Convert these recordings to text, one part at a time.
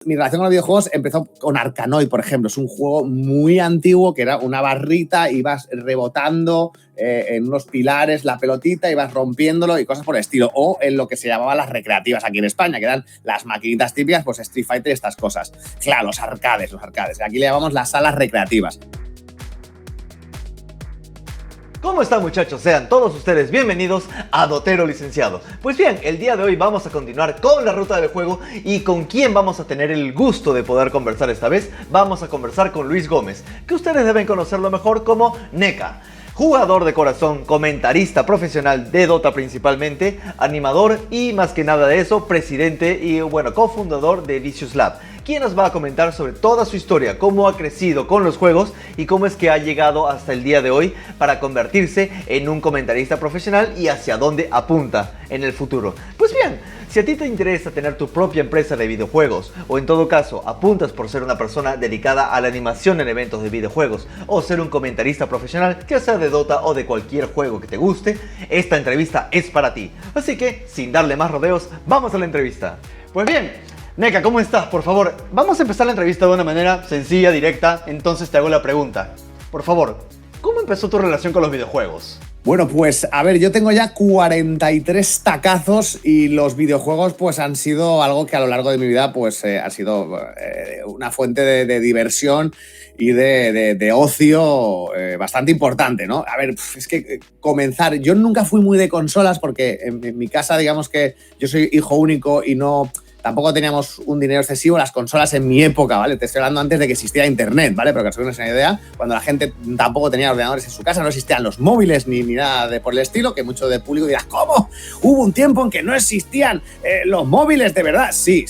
Mi relación con los videojuegos empezó con Arkanoid, por ejemplo. Es un juego muy antiguo que era una barrita, ibas rebotando en unos pilares la pelotita, ibas rompiéndolo y cosas por el estilo. O en lo que se llamaban las recreativas aquí en España, que eran las maquinitas típicas, pues Street Fighter y estas cosas. Claro, los arcades. Aquí le llamamos las salas recreativas. ¿Cómo están, muchachos? Sean todos ustedes bienvenidos a Dotero Licenciado. Pues bien, el día de hoy vamos a continuar con la ruta del juego y con quién vamos a tener el gusto de poder conversar esta vez. Vamos a conversar con Luis Gómez, que ustedes deben conocerlo mejor como NECA. Jugador de corazón, comentarista profesional de Dota principalmente, animador y más que nada de eso, presidente y cofundador de Vicious Lab, quien nos va a comentar sobre toda su historia, cómo ha crecido con los juegos y cómo es que ha llegado hasta el día de hoy para convertirse en un comentarista profesional y hacia dónde apunta en el futuro. Pues bien, si a ti te interesa tener tu propia empresa de videojuegos o en todo caso apuntas por ser una persona dedicada a la animación en eventos de videojuegos o ser un comentarista profesional, ya sea de Dota o de cualquier juego que te guste, esta entrevista es para ti. Así que, sin darle más rodeos, vamos a la entrevista. Pues bien, NECA, ¿cómo estás? Por favor, vamos a empezar la entrevista de una manera sencilla, directa, entonces te hago la pregunta. Por favor, ¿cómo empezó tu relación con los videojuegos? Bueno, pues a ver, yo tengo ya 43 tacazos y los videojuegos pues han sido algo que a lo largo de mi vida pues ha sido una fuente de diversión y de ocio bastante importante, ¿no? A ver, es que comenzar, yo nunca fui muy de consolas porque en mi casa digamos que yo soy hijo único y tampoco teníamos un dinero excesivo. Las consolas en mi época, ¿vale? Te estoy hablando antes de que existiera internet, ¿vale? Pero que os hagáis una idea, cuando la gente tampoco tenía ordenadores en su casa, no existían los móviles ni nada de por el estilo, que mucho del público dirá, ¿cómo? Hubo un tiempo en que no existían los móviles, ¿de verdad? Sí,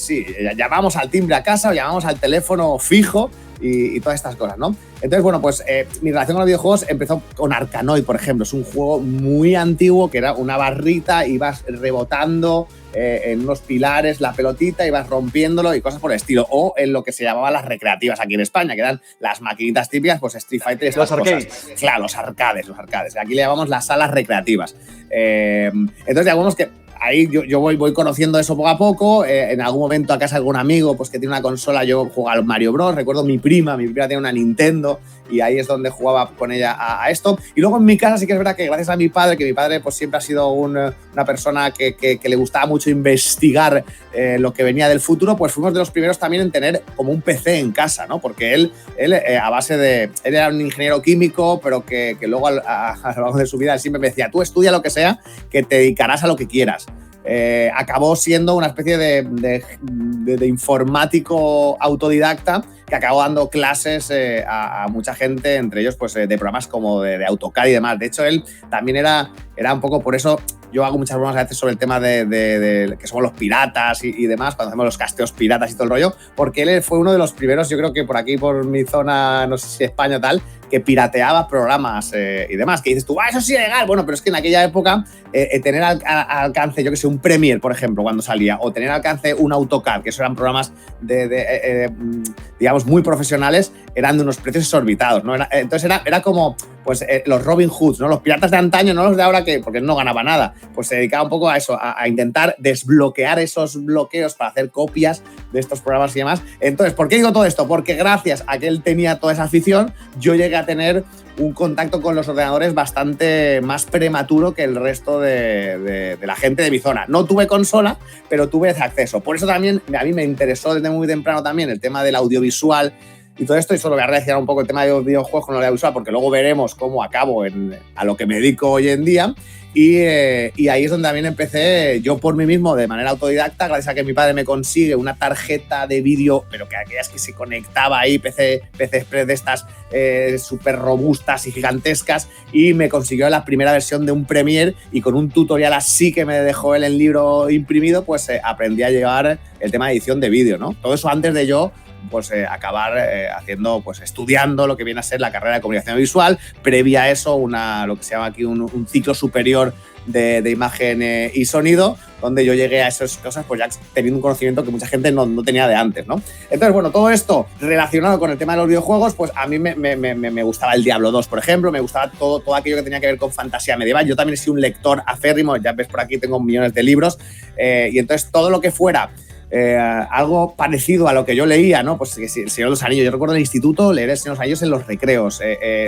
llamamos al timbre a casa o llamamos al teléfono fijo y todas estas cosas, ¿no? Entonces, bueno, pues mi relación con los videojuegos empezó con Arkanoid, por ejemplo. Es un juego muy antiguo que era una barrita, ibas rebotando en unos pilares la pelotita, ibas rompiéndolo y cosas por el estilo. O en lo que se llamaban las recreativas aquí en España, que eran las maquinitas típicas, pues Street Fighter y estas cosas. Claro, los arcades. Aquí le llamamos las salas recreativas. Entonces, digamos que ahí yo voy conociendo eso poco a poco. En algún momento a casa de algún amigo pues, que tiene una consola, yo jugaba al Mario Bros. Recuerdo mi prima tenía una Nintendo y ahí es donde jugaba con ella a esto. Y luego en mi casa sí que es verdad que gracias a mi padre, que mi padre pues, siempre ha sido una persona que le gustaba mucho investigar lo que venía del futuro, pues fuimos de los primeros también en tener como un PC en casa, ¿no? Porque él a base de… Él era un ingeniero químico, pero que luego a lo largo de su vida él siempre me decía, tú estudia lo que sea, que te dedicarás a lo que quieras. Acabó siendo una especie de informático autodidacta que acabó dando clases a mucha gente, entre ellos pues, de programas como de AutoCAD y demás. De hecho, él también era un poco por eso. Yo hago muchas bromas a veces sobre el tema de que somos los piratas y demás, cuando hacemos los casteos piratas y todo el rollo, porque él fue uno de los primeros, yo creo que por aquí, por mi zona, no sé si España o tal, que pirateaba programas y demás, que dices tú, eso sí es legal. Bueno, pero es que en aquella época tener al alcance, yo que sé, un Premiere, por ejemplo, cuando salía, o tener al alcance un AutoCAD, que eso eran programas digamos, muy profesionales, eran de unos precios exorbitados, ¿no? Entonces era como pues, los Robin Hoods, ¿no? Los piratas de antaño, no los de ahora, porque no ganaba nada. Pues se dedicaba un poco a eso, a intentar desbloquear esos bloqueos para hacer copias de estos programas y demás. Entonces, ¿por qué digo todo esto? Porque gracias a que él tenía toda esa afición, yo llegué a tener un contacto con los ordenadores bastante más prematuro que el resto de la gente de mi zona. No tuve consola, pero tuve ese acceso. Por eso también a mí me interesó desde muy temprano también el tema del audiovisual y todo esto, y solo voy a relacionar un poco el tema de los videojuegos con el audiovisual, porque luego veremos cómo acabo a lo que me dedico hoy en día. Y ahí es donde también empecé yo por mí mismo de manera autodidacta, gracias a que mi padre me consigue una tarjeta de vídeo, pero que aquellas que se conectaba ahí, PC Express de estas súper robustas y gigantescas, y me consiguió la primera versión de un Premiere, y con un tutorial así que me dejó él el libro imprimido, pues aprendí a llevar el tema de edición de vídeo, ¿no? Todo eso antes de yo pues acabar haciendo, pues estudiando lo que viene a ser la carrera de comunicación visual. Previa a eso, lo que se llama aquí un ciclo superior de imagen y sonido, donde yo llegué a esas cosas pues ya teniendo un conocimiento que mucha gente no tenía de antes, ¿no? Entonces, bueno, todo esto relacionado con el tema de los videojuegos, pues a mí me gustaba el Diablo 2, por ejemplo, me gustaba todo aquello que tenía que ver con fantasía medieval. Yo también he sido un lector aférrimo, ya ves por aquí tengo millones de libros, y entonces todo lo que fuera algo parecido a lo que yo leía, ¿no? Pues el Señor de los Anillos. Yo recuerdo en el instituto leer el Señor de los Anillos en los recreos.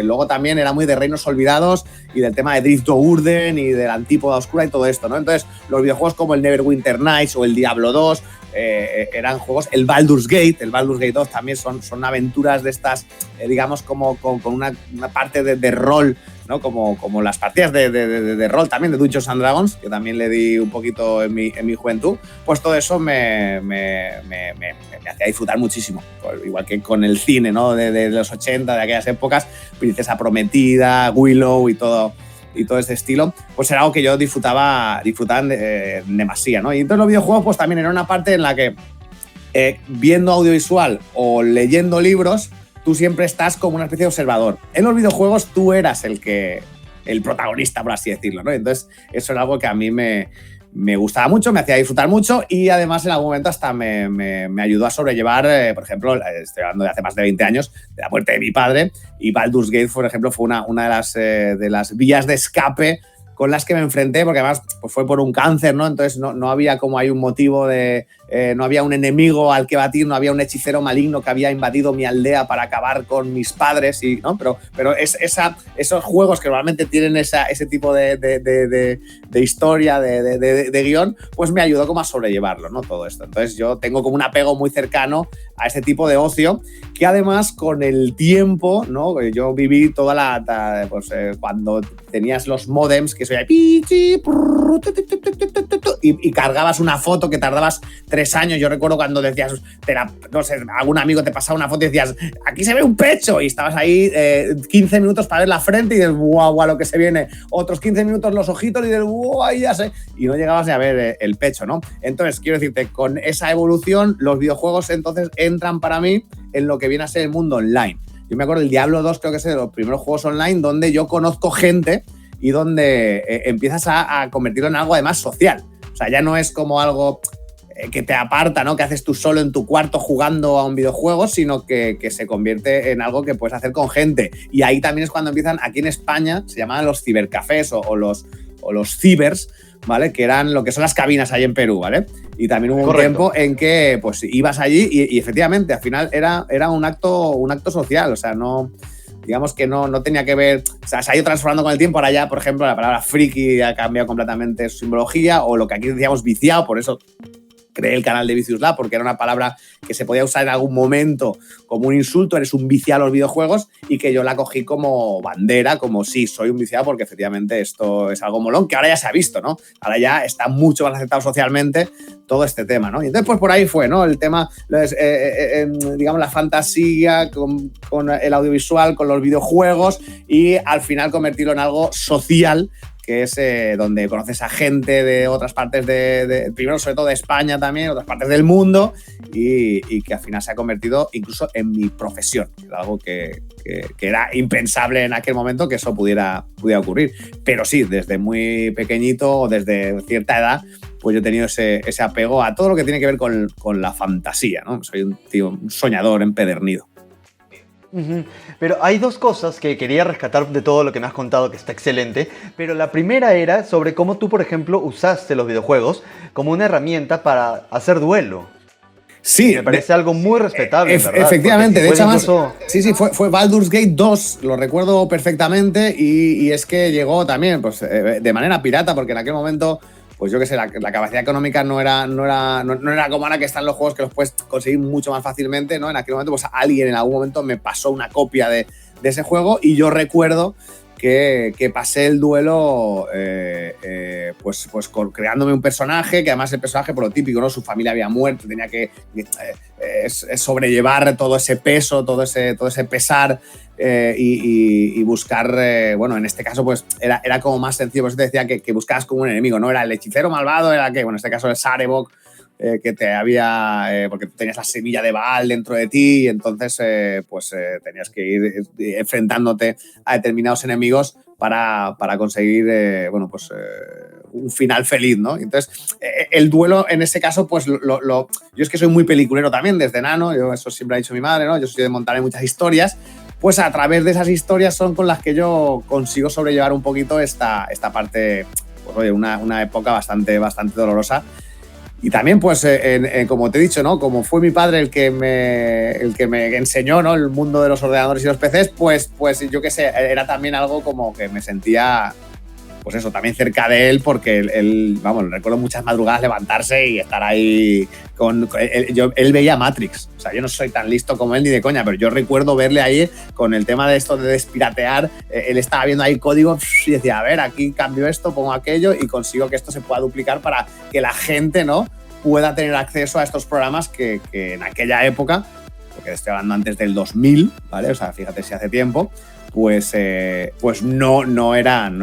Luego también era muy de Reinos Olvidados y del tema de Drift Do'Urden y de la Antípoda Oscura y todo esto, ¿no? Entonces, los videojuegos como el Neverwinter Nights o el Diablo 2 eran juegos. El Baldur's Gate 2 también son aventuras de estas, digamos, como con una parte de rol, ¿no? Como las partidas de rol también de Dungeons and Dragons, que también le di un poquito en mi juventud. Pues todo eso me hacía disfrutar muchísimo. Igual que con el cine, ¿no? de los 80, de aquellas épocas, Princesa Prometida, Willow y todo este estilo, pues era algo que yo disfrutaba en demasía, ¿no? Y entonces los videojuegos pues también era una parte en la que viendo audiovisual o leyendo libros, tú siempre estás como una especie de observador. En los videojuegos tú eras el protagonista, por así decirlo, ¿no? Entonces eso era algo que a mí me gustaba mucho, me hacía disfrutar mucho y además en algún momento hasta me ayudó a sobrellevar, por ejemplo, estoy hablando de hace más de 20 años, de la muerte de mi padre, y Baldur's Gate, por ejemplo, fue una de las vías de escape con las que me enfrenté, porque además pues fue por un cáncer, ¿no? Entonces no había como hay un motivo no había un enemigo al que batir, no había un hechicero maligno que había invadido mi aldea para acabar con mis padres, ¿no? Pero esos juegos que normalmente tienen ese tipo de historia, de guión, pues me ayudó como a sobrellevarlo, ¿no? Todo esto. Entonces yo tengo como un apego muy cercano a ese tipo de ocio, que además con el tiempo, ¿no? Yo viví toda cuando tenías los modems, que soy y cargabas una foto que tardabas 3 años. Yo recuerdo cuando decías, no sé, algún amigo te pasaba una foto y decías, aquí se ve un pecho, y estabas ahí 15 minutos para ver la frente y dices, guau, lo que se viene. Otros 15 minutos los ojitos y dices, guau, ahí ya sé. Y no llegabas ni a ver el pecho, ¿no? Entonces, quiero decirte, con esa evolución, los videojuegos entonces entran para mí en lo que viene a ser el mundo online. Yo me acuerdo del Diablo 2, creo que es de los primeros juegos online donde yo conozco gente y donde empiezas a convertirlo en algo además social. O sea, ya no es como algo que te aparta, ¿no? Que haces tú solo en tu cuarto jugando a un videojuego, sino que se convierte en algo que puedes hacer con gente. Y ahí también es cuando empiezan, aquí en España, se llamaban los cibercafés o los cibers, ¿vale? Que eran lo que son las cabinas ahí en Perú, ¿vale? Y también hubo un tiempo en que pues ibas allí y efectivamente al final era un acto social, o sea, no, digamos que no tenía que ver, o sea, se ha ido transformando con el tiempo. Ahora ya, por ejemplo, la palabra friki ha cambiado completamente su simbología, o lo que aquí decíamos viciado, por eso creé el canal de Vicious Lab, porque era una palabra que se podía usar en algún momento como un insulto, eres un viciado a los videojuegos, y que yo la cogí como bandera, como sí, soy un viciado, porque efectivamente esto es algo molón, que ahora ya se ha visto, ¿no? Ahora ya está mucho más aceptado socialmente todo este tema, ¿no? Y entonces, pues por ahí fue, ¿no? El tema, digamos, la fantasía con el audiovisual, con los videojuegos, y al final convertirlo en algo social, que es donde conoces a gente de otras partes primero sobre todo de España también, otras partes del mundo, y que al final se ha convertido incluso en mi profesión, algo que era impensable en aquel momento que eso pudiera ocurrir. Pero sí, desde muy pequeñito o desde cierta edad, pues yo he tenido ese apego a todo lo que tiene que ver con la fantasía, ¿no? Soy un soñador empedernido. Pero hay dos cosas que quería rescatar de todo lo que me has contado, que está excelente. Pero la primera era sobre cómo tú, por ejemplo, usaste los videojuegos como una herramienta para hacer duelo. Sí. Me parece algo muy respetable, ¿verdad? Efectivamente, de hecho, incluso... Sí, fue Baldur's Gate 2, lo recuerdo perfectamente, y es que llegó también pues, de manera pirata, porque en aquel momento, pues yo qué sé, la capacidad económica no era como ahora, que están los juegos que los puedes conseguir mucho más fácilmente, ¿no? En aquel momento, pues alguien en algún momento me pasó una copia de ese juego, y yo recuerdo que pasé el duelo pues creándome un personaje, que además el personaje, por lo típico, ¿no? Su familia había muerto, tenía que sobrellevar todo ese peso, todo ese pesar, y buscar, bueno, en este caso pues era como más sencillo. Por eso te decía que buscabas como un enemigo, no era el hechicero malvado, era que, bueno, en este caso el Sarevok, que te había, porque tú tenías la semilla de Baal dentro de ti, y entonces tenías que ir enfrentándote a determinados enemigos para conseguir un final feliz, ¿no? Entonces el duelo en ese caso, pues yo es que soy muy peliculero también desde enano, eso siempre ha dicho mi madre, ¿no? Yo soy de montar muchas historias. Pues a través de esas historias son con las que yo consigo sobrellevar un poquito esta parte, pues oye, una época bastante dolorosa. Y también, pues, como te he dicho, ¿no? Como fue mi padre el que me enseñó, ¿no? El mundo de los ordenadores y los PCs, pues yo qué sé, era también algo como que me sentía, pues eso, también cerca de él, porque él vamos, recuerdo muchas madrugadas levantarse y estar ahí él veía Matrix. O sea, yo no soy tan listo como él ni de coña, pero yo recuerdo verle ahí con el tema de esto de despiratear. Él estaba viendo ahí código y decía, a ver, aquí cambio esto, pongo aquello y consigo que esto se pueda duplicar para que la gente, ¿no?, pueda tener acceso a estos programas que en aquella época, porque estoy hablando antes del 2000, ¿vale? O sea, fíjate si hace tiempo, pues no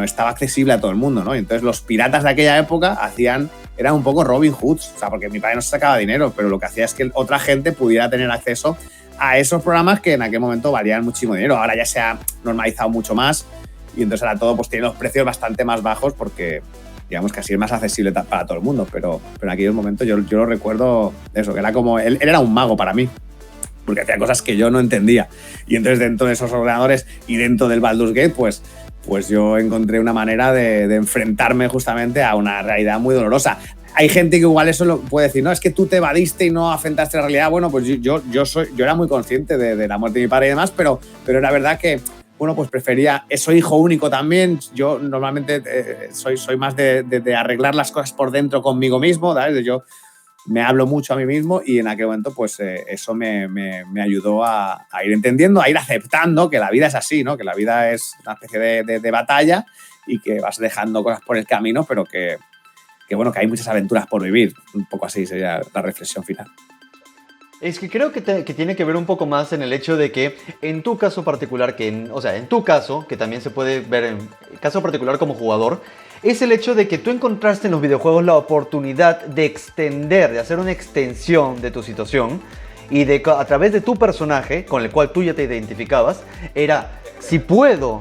estaba accesible a todo el mundo, ¿no? Y entonces los piratas de aquella época eran un poco Robin Hoods, o sea, porque mi padre no se sacaba dinero, pero lo que hacía es que otra gente pudiera tener acceso a esos programas que en aquel momento valían muchísimo dinero. Ahora ya se ha normalizado mucho más y entonces ahora todo pues tiene los precios bastante más bajos porque digamos que así es más accesible para todo el mundo, pero en aquellos momentos yo lo recuerdo eso, que era como, él era un mago para mí, porque hacía cosas que yo no entendía. Y entonces dentro de esos ordenadores y dentro del Baldur's Gate, pues yo encontré una manera de enfrentarme justamente a una realidad muy dolorosa. Hay gente que igual eso lo puede decir, no, es que tú te evadiste y no afrontaste la realidad. Bueno, pues yo era muy consciente de la muerte de mi padre y demás, pero era verdad que, bueno, pues prefería, soy hijo único también, yo normalmente soy más de arreglar las cosas por dentro conmigo mismo, ¿sabes? Yo me hablo mucho a mí mismo y en aquel momento pues eso me ayudó a ir entendiendo, a ir aceptando que la vida es así, ¿no? Que la vida es una especie de batalla y que vas dejando cosas por el camino, pero que bueno, que hay muchas aventuras por vivir. Un poco así sería la reflexión final. Es que creo que tiene que ver un poco más en el hecho de que en tu caso particular, en tu caso, que también se puede ver en caso particular como jugador, es el hecho de que tú encontraste en los videojuegos la oportunidad de extender, de hacer una extensión de tu situación y a través de tu personaje, con el cual tú ya te identificabas, era, si puedo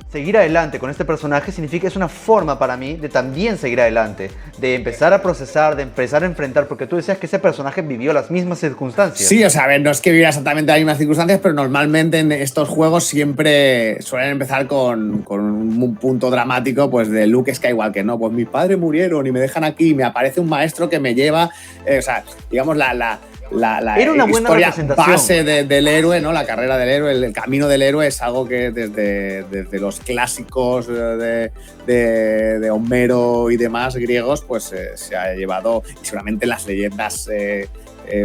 seguir adelante con este personaje, significa que es una forma para mí de también seguir adelante, de empezar a procesar, de empezar a enfrentar, porque tú decías que ese personaje vivió las mismas circunstancias. Sí, o sea, a ver, no es que viviera exactamente las mismas circunstancias, pero normalmente en estos juegos siempre suelen empezar con un punto dramático, pues de Luke Skywalker, ¿no? Pues mis padres murieron y me dejan aquí, y me aparece un maestro que me lleva, o sea, digamos, la era una buena historia representación. base del héroe, ¿no? La carrera del héroe, el camino del héroe es algo que desde los clásicos de Homero y demás griegos, pues se ha llevado, y seguramente las leyendas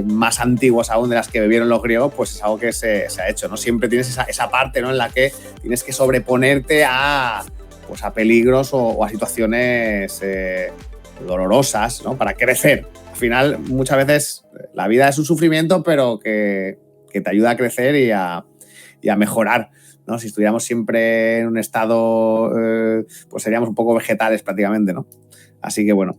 más antiguas aún de las que vivieron los griegos, pues es algo que se ha hecho, ¿no? Siempre tienes esa parte, ¿no?, en la que tienes que sobreponerte a peligros o a situaciones dolorosas, ¿no?, para crecer. Al final, muchas veces la vida es un sufrimiento, pero que te ayuda a crecer y a mejorar, ¿no? Si estuviéramos siempre en un estado, pues seríamos un poco vegetales prácticamente, ¿no? Así que bueno,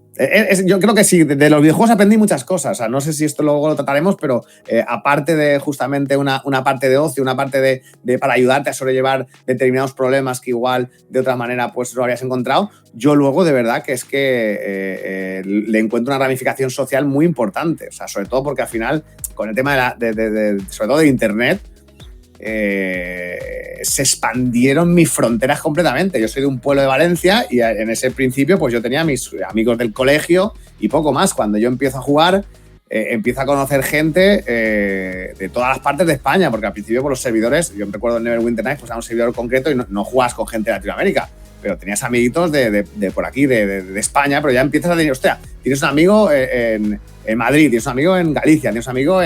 yo creo que sí, de los videojuegos aprendí muchas cosas. O sea, no sé si esto luego lo trataremos, pero aparte de justamente una parte de ocio, una parte de para ayudarte a sobrellevar determinados problemas que igual de otra manera pues lo habrías encontrado, yo luego de verdad que es que le encuentro una ramificación social muy importante. O sea, sobre todo porque al final, con el tema sobre todo de Internet, se expandieron mis fronteras completamente. Yo soy de un pueblo de Valencia y en ese principio pues yo tenía mis amigos del colegio y poco más. Cuando yo empiezo a jugar, empiezo a conocer gente de todas las partes de España, porque al principio por los servidores, yo me recuerdo en Neverwinter Nights, pues era un servidor concreto y no jugabas con gente de Latinoamérica, pero tenías amiguitos de por aquí, de España, pero ya empiezas a decir, hostia, tienes un amigo en Madrid, tienes un amigo en Galicia, tienes un amigo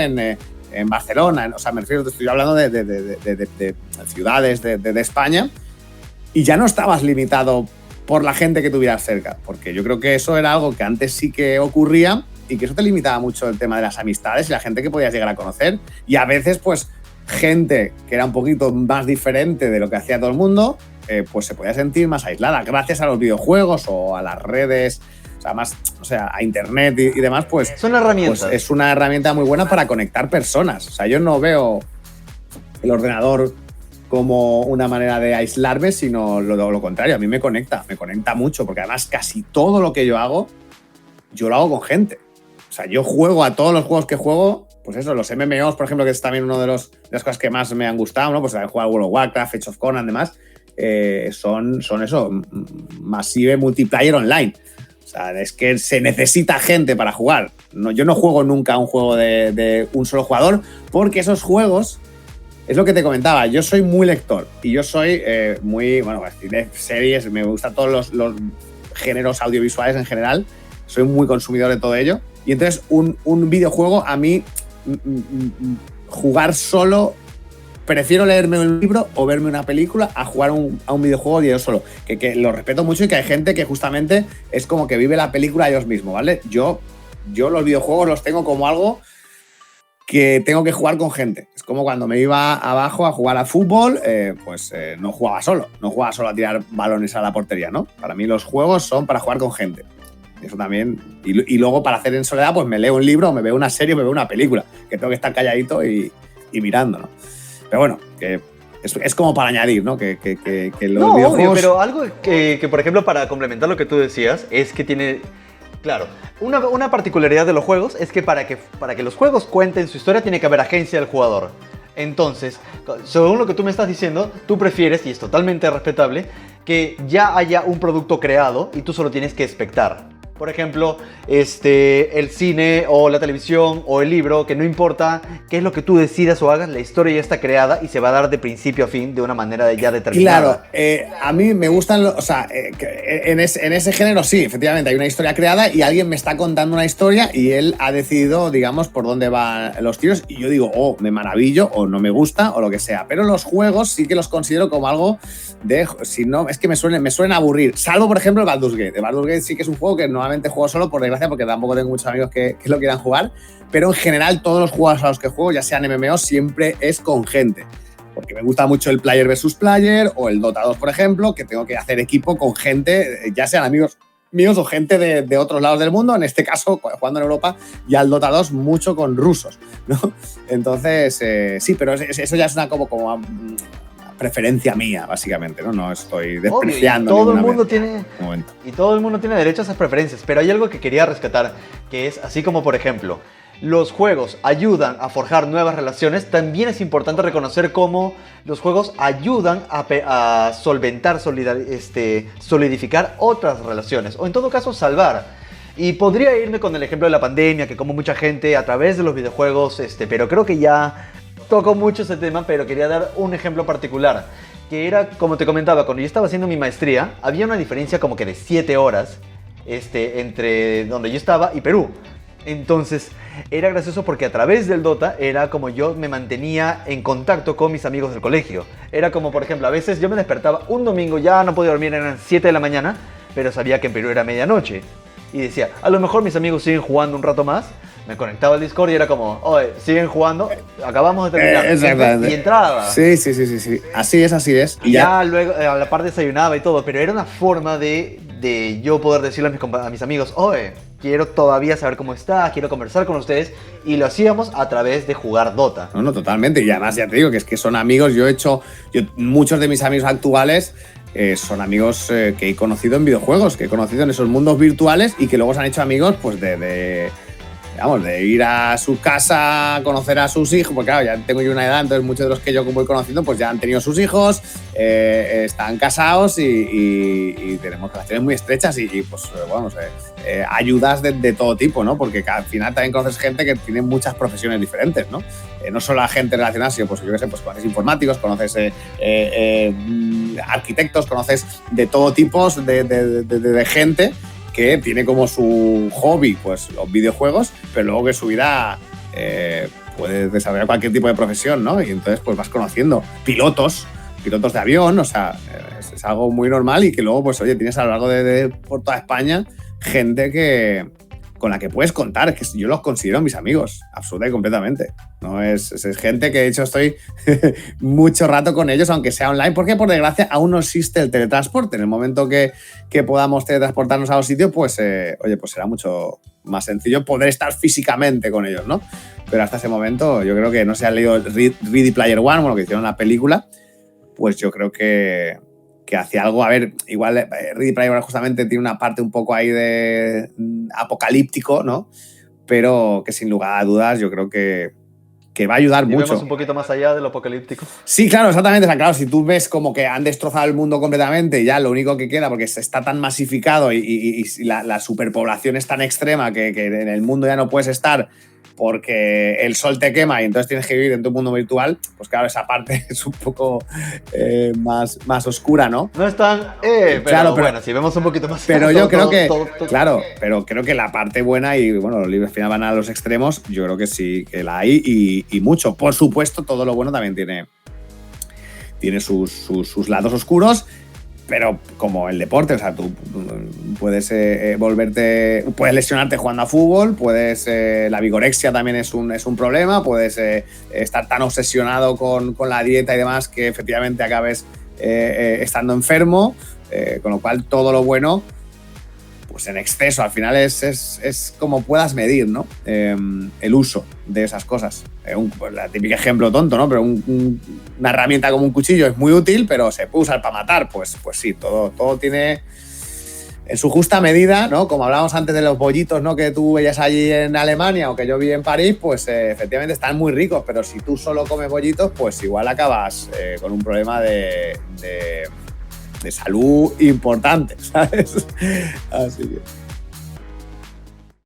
en Barcelona, o sea, me refiero, estoy hablando de ciudades de España, y ya no estabas limitado por la gente que tuvieras cerca, porque yo creo que eso era algo que antes sí que ocurría y que eso te limitaba mucho el tema de las amistades y la gente que podías llegar a conocer, y a veces pues gente que era un poquito más diferente de lo que hacía todo el mundo, pues se podía sentir más aislada gracias a los videojuegos o a las redes. O sea, más, o sea, a internet y demás, pues son herramientas. Pues es una herramienta muy buena para conectar personas. O sea, yo no veo el ordenador como una manera de aislarme, sino lo contrario. A mí me conecta mucho, porque además casi todo lo que yo hago, yo lo hago con gente. O sea, yo juego a todos los juegos que juego, pues eso, los MMOs, por ejemplo, que es también una de las cosas que más me han gustado, ¿no? Pues también jugar World of Warcraft, Age of Conan, demás, son eso, Massive Multiplayer Online. O sea, es que se necesita gente para jugar. No, yo no juego nunca a un juego de un solo jugador porque esos juegos, es lo que te comentaba, yo soy muy lector y yo soy muy, bueno, de series, me gustan todos los géneros audiovisuales en general, soy muy consumidor de todo ello y entonces un videojuego a mí jugar solo, prefiero leerme un libro o verme una película a jugar a un videojuego yo solo, que lo respeto mucho y que hay gente que justamente es como que vive la película ellos mismos, ¿vale? Yo los videojuegos los tengo como algo que tengo que jugar con gente. Es como cuando me iba abajo a jugar a fútbol, no jugaba solo a tirar balones a la portería, ¿no? Para mí los juegos son para jugar con gente. Eso también. Y luego para hacer en soledad, pues me leo un libro, me veo una serie, me veo una película, que tengo que estar calladito y mirando, ¿no? Pero bueno, que es como para añadir, ¿no? Que los videojuegos... Obvio, pero algo que, por ejemplo, para complementar lo que tú decías, es que tiene... Claro, una particularidad de los juegos es que para que los juegos cuenten su historia tiene que haber agencia del jugador. Entonces, según lo que tú me estás diciendo, tú prefieres, y es totalmente respetable, que ya haya un producto creado y tú solo tienes que expectar. Por ejemplo, el cine o la televisión o el libro, que no importa qué es lo que tú decidas o hagas, la historia ya está creada y se va a dar de principio a fin de una manera ya determinada. Claro, a mí me gustan, en ese género sí, efectivamente, hay una historia creada y alguien me está contando una historia y él ha decidido, digamos, por dónde van los tiros y yo digo, me maravillo o no me gusta o lo que sea. Pero los juegos sí que los considero como algo si no, es que me suelen aburrir. Salvo, por ejemplo, el Baldur's Gate. El Baldur's Gate sí que es un juego que no juego solo, por desgracia, porque tampoco tengo muchos amigos que lo quieran jugar, pero en general todos los juegos a los que juego, ya sean MMO, siempre es con gente, porque me gusta mucho el player versus player o el Dota 2, por ejemplo, que tengo que hacer equipo con gente, ya sean amigos míos o gente de otros lados del mundo, en este caso, jugando en Europa, ya el Dota 2 mucho con rusos, ¿no? Entonces, sí, pero eso ya es una como preferencia mía, básicamente, ¿no? No estoy despreciando. Obvio, y todo el mundo tiene derecho a esas preferencias, pero hay algo que quería rescatar, que es así como, por ejemplo, los juegos ayudan a forjar nuevas relaciones, también es importante reconocer cómo los juegos ayudan a solventar, solidificar otras relaciones, o en todo caso salvar. Y podría irme con el ejemplo de la pandemia, que como mucha gente a través de los videojuegos, pero creo que ya toco mucho ese tema, pero quería dar un ejemplo particular, que era, como te comentaba, cuando yo estaba haciendo mi maestría, había una diferencia como que de 7 horas entre donde yo estaba y Perú. Entonces, era gracioso porque a través del Dota era como yo me mantenía en contacto con mis amigos del colegio. Era como, por ejemplo, a veces yo me despertaba un domingo, ya no podía dormir, eran 7 de la mañana, pero sabía que en Perú era medianoche. Y decía, a lo mejor mis amigos siguen jugando un rato más. Me conectaba al Discord y era como, oye, siguen jugando, acabamos de terminar. Exactamente. Y entraba. Sí. Así es. Y ya luego, a la par desayunaba y todo, pero era una forma de yo poder decirle a mis amigos, oye, quiero todavía saber cómo está, quiero conversar con ustedes. Y lo hacíamos a través de jugar Dota. No, totalmente. Y además ya te digo que es que son amigos. Muchos de mis amigos actuales son amigos que he conocido en videojuegos, que he conocido en esos mundos virtuales y que luego se han hecho amigos pues de ir a su casa, conocer a sus hijos, porque claro, ya tengo yo una edad, entonces muchos de los que yo voy conociendo pues ya han tenido sus hijos, están casados y tenemos relaciones muy estrechas y pues bueno, ayudas de todo tipo, ¿no? Porque al final también conoces gente que tiene muchas profesiones diferentes, ¿no? No solo la gente relacionada, sino pues yo qué sé, pues conoces informáticos, conoces arquitectos, conoces de todo tipo de gente que tiene como su hobby pues los videojuegos, pero luego que su vida puede desarrollar cualquier tipo de profesión, ¿no? Y entonces pues vas conociendo pilotos de avión, o sea, es algo muy normal y que luego pues oye, tienes a lo largo de por toda España gente con la que puedes contar, que yo los considero mis amigos, absoluta y completamente. No es gente que de hecho estoy mucho rato con ellos, aunque sea online, porque por desgracia aún no existe el teletransporte. En el momento que podamos teletransportarnos a los sitios, pues oye, pues será mucho más sencillo poder estar físicamente con ellos, ¿no? Pero hasta ese momento yo creo que no se ha leído Ready Player One, bueno, que hicieron la película, pues yo creo que hacia algo, a ver, igual Ready Player One justamente tiene una parte un poco ahí de apocalíptico, ¿no? Pero que sin lugar a dudas yo creo que que va a ayudar y mucho. Vemos un poquito más allá de lo apocalíptico. Sí, claro, exactamente. O sea, claro, si tú ves como que han destrozado el mundo completamente y ya lo único que queda, porque está tan masificado y la superpoblación es tan extrema que en el mundo ya no puedes estar porque el sol te quema y entonces tienes que vivir en tu mundo virtual, pues claro, esa parte es un poco más oscura, ¿no? No es tan... pero claro, bueno, si vemos un poquito más... Pero yo creo que... Claro, pero creo que la parte buena y, bueno, los libros al final van a los extremos, yo creo que sí que la hay y mucho. Por supuesto, todo lo bueno también tiene sus lados oscuros, pero como el deporte, o sea, tú puedes puedes lesionarte jugando a fútbol, la vigorexia también es un problema, puedes estar tan obsesionado con la dieta y demás que efectivamente acabes estando enfermo, con lo cual todo lo bueno, pues en exceso, al final es como puedas medir, ¿no? El uso de esas cosas. La típica ejemplo tonto, ¿no? Pero una herramienta como un cuchillo es muy útil, pero se puede usar para matar. Pues sí, todo tiene en su justa medida, ¿no? Como hablábamos antes de los bollitos, ¿no? Que tú veías allí en Alemania o que yo vi en París, pues efectivamente están muy ricos, pero si tú solo comes bollitos, pues igual acabas con un problema de salud importante, ¿sabes? Así que...